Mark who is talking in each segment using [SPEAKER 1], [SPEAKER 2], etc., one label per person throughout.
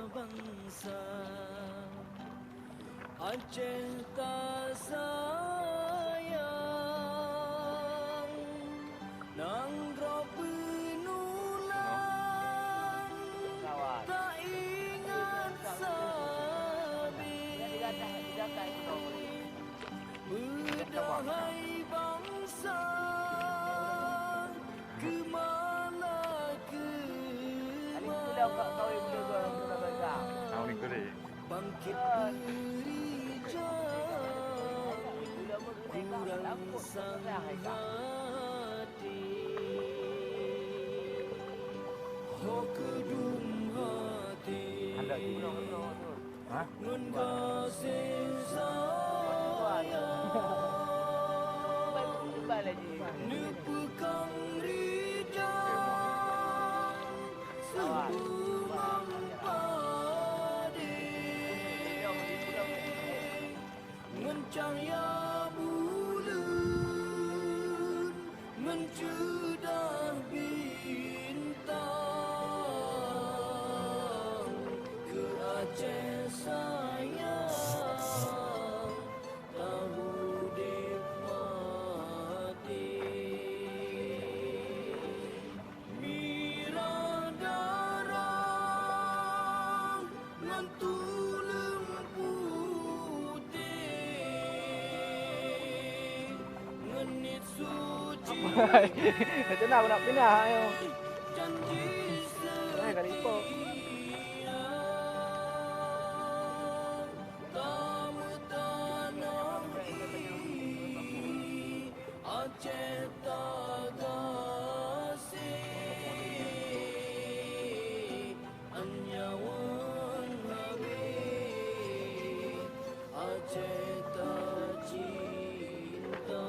[SPEAKER 1] bangsa Aceh tak sayang Nanggro penulang Tak ingat sabit Berdahai bangsa Kemana bangkit berijal kurang sang hati ho kedum hati ngun kasih sayang nepekang rijal sebelum cahaya bulan mencudah bintang ke Aceh sayang tahu nikmati mirah darah mentulung menit suci
[SPEAKER 2] Macam mana nak pindah ayo. Janji kali ipo.
[SPEAKER 1] Aceh tagasih anyawan habis Aceh tak cinta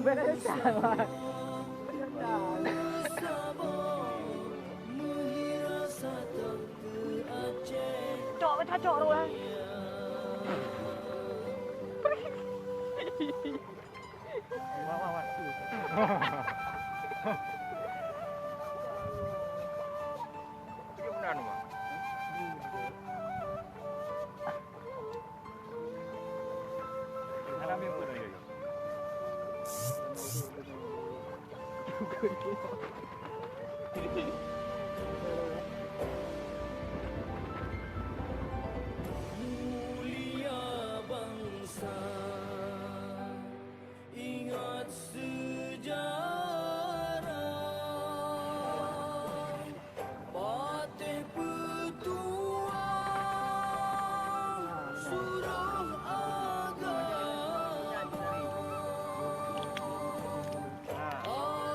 [SPEAKER 2] Benar sama. Cok macam cok tu lah.
[SPEAKER 1] Mulia bangsa ingat sejarah Patih petuah surah agama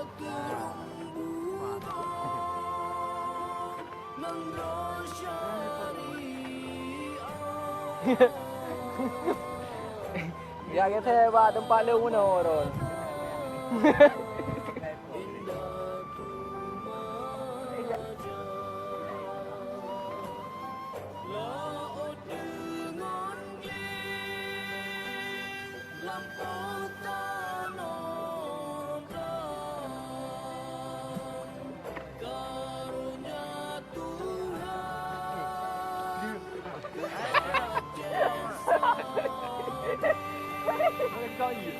[SPEAKER 1] Aturung Buddha Nanggro syariah
[SPEAKER 2] Ya kita buat tempat lu mana orang.
[SPEAKER 1] Laut dengan lampu tanobran karunia Tuhan
[SPEAKER 2] Kau ni.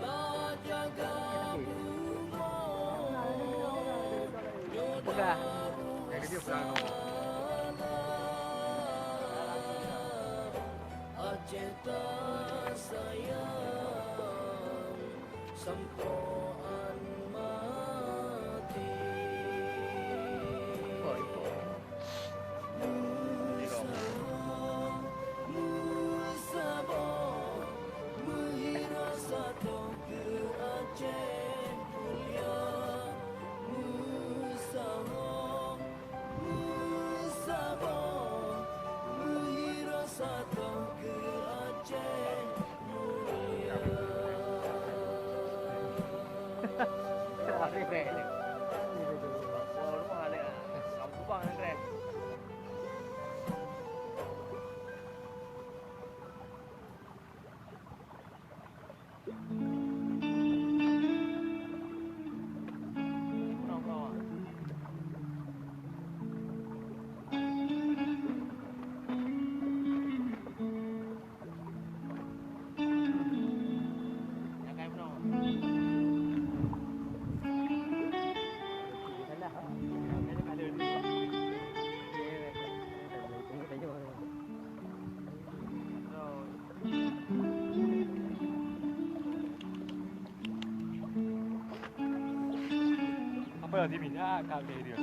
[SPEAKER 1] tak jaga
[SPEAKER 2] Pegang.
[SPEAKER 3] Yang dia pulang nombor.
[SPEAKER 1] Aceh tak sayang sempoan mati Musabah mengira satu ke Aceh mulia Musabah mengira satu ke Aceh mulia
[SPEAKER 3] Apa yang minyak kami dia?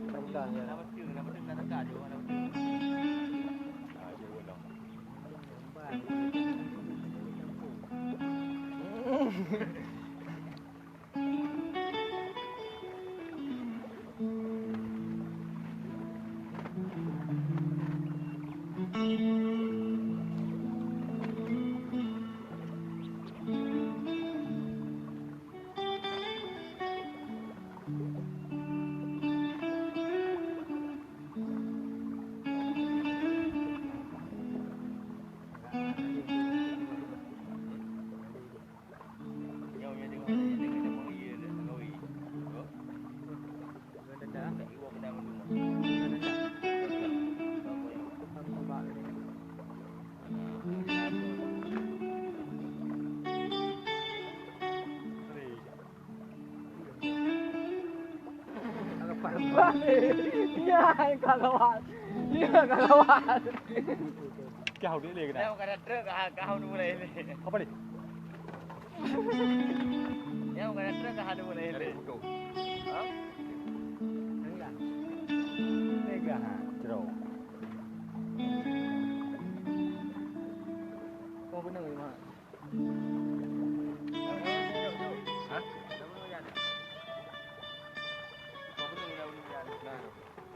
[SPEAKER 2] Bukan ya.
[SPEAKER 1] Nama tu nak dekat tu. Nama tu.
[SPEAKER 3] Ah, jauh lah.
[SPEAKER 2] Iya, kawan. Iya, kawan.
[SPEAKER 3] Kau dia lagi
[SPEAKER 1] Dia
[SPEAKER 3] dah.
[SPEAKER 1] bukan truk kau tu boleh le.
[SPEAKER 3] Apa ni?
[SPEAKER 1] Dia bukan truk kau tu boleh le.
[SPEAKER 3] Cari foto.
[SPEAKER 1] Ha?
[SPEAKER 3] Mega ha. Cerau.
[SPEAKER 2] Kau benar ni mak.
[SPEAKER 3] Ha?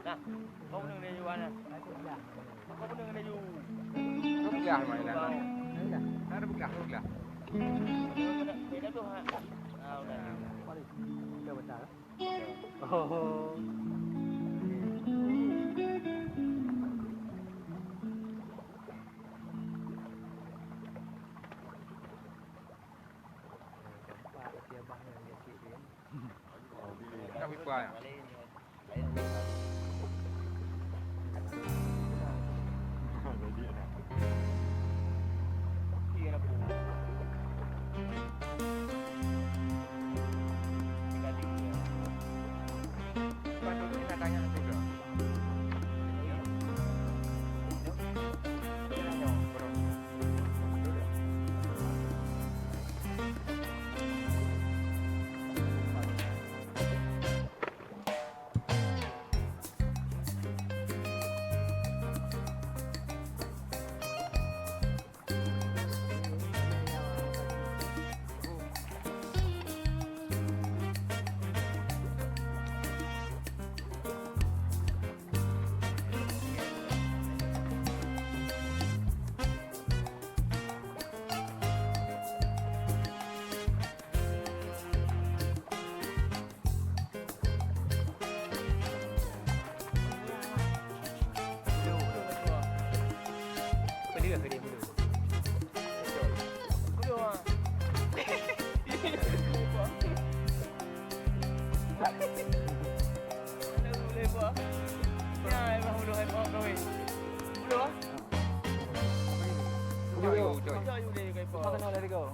[SPEAKER 1] Nah, kau benar dia jual nah. Kau benar dia jual.
[SPEAKER 3] Belah mana dah? Ada belah.
[SPEAKER 1] Beda tu ha. Ah udah.
[SPEAKER 2] Dah besar. Oh.
[SPEAKER 3] Nak pergi kuah. Patut kita tanya nanti ke.
[SPEAKER 2] Makan oleh kau.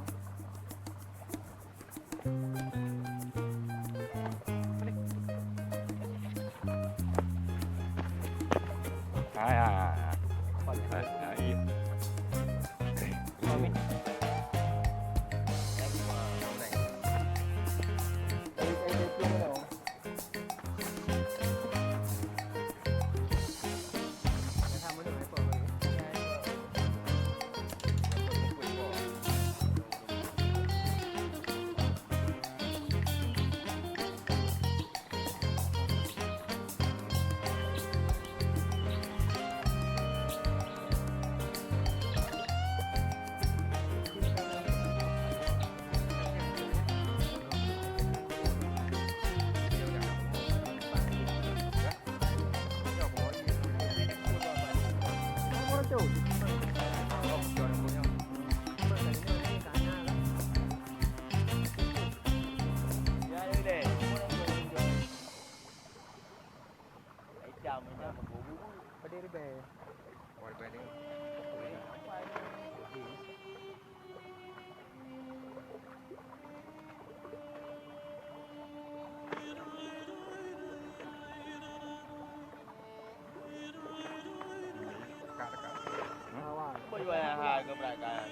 [SPEAKER 1] Kau jual ha ke belakang.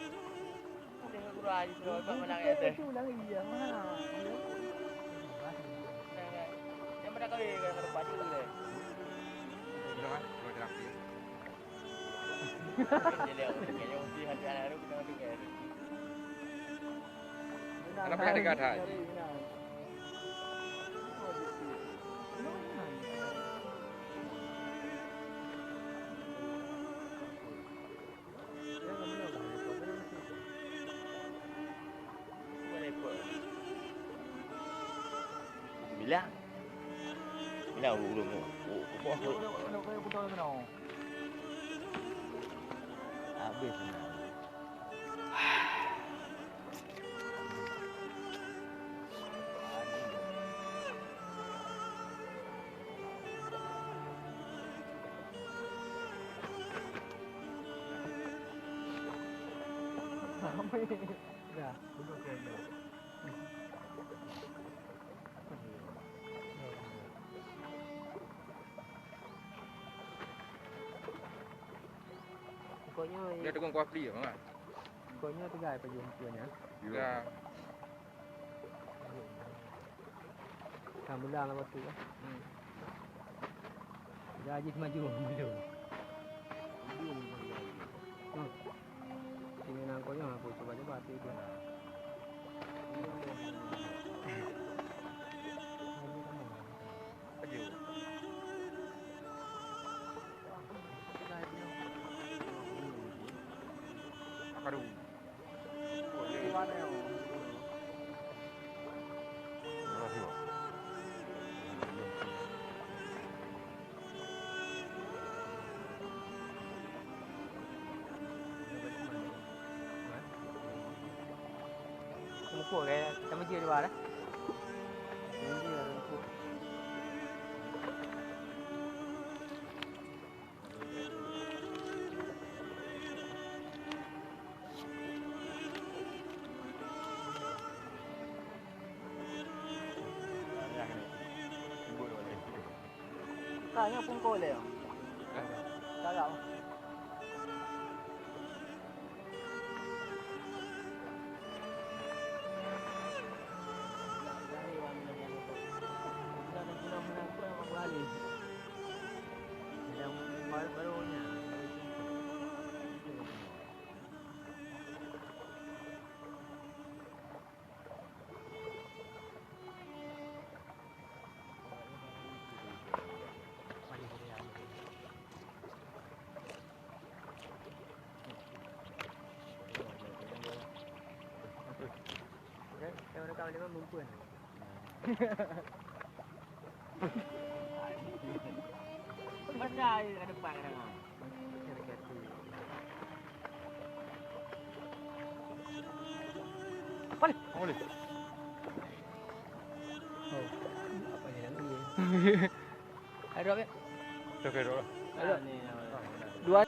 [SPEAKER 1] murah je tu. Kau menang kat atas.
[SPEAKER 2] Itu lang iya mah.
[SPEAKER 1] Yang mana kau yang kau dapat tu le?
[SPEAKER 3] Dah kan? Kau terapi.
[SPEAKER 1] Jadi aku kayaknya mesti hati anak tu kita dengar.
[SPEAKER 3] Kenapa yang dekat hati?
[SPEAKER 1] Bilang. Bilang belum. Oh, apa? Habis.
[SPEAKER 2] Ya, duduk aja. Pokoknya
[SPEAKER 3] Dia tukang kopi apa?
[SPEAKER 2] pokoknya tu guys perjumpanya.
[SPEAKER 3] Juga.
[SPEAKER 2] Kamu dah lah waktu kan. Dah aje maju dulu. Sini nangkonya aku coba-coba hati itu.
[SPEAKER 3] Aju. Akaru.
[SPEAKER 2] Mukul kayak kita meja di luar dah. Meja ada mukul. Kaya pun kau le. Kaya. Baru-barunya. Kalau kau lima mumpun. Baca ke depan kadang. Balik.
[SPEAKER 3] Boleh.
[SPEAKER 2] Oh. Apa ni lagi?
[SPEAKER 1] Ada apa?
[SPEAKER 3] Dah kira.
[SPEAKER 2] Dua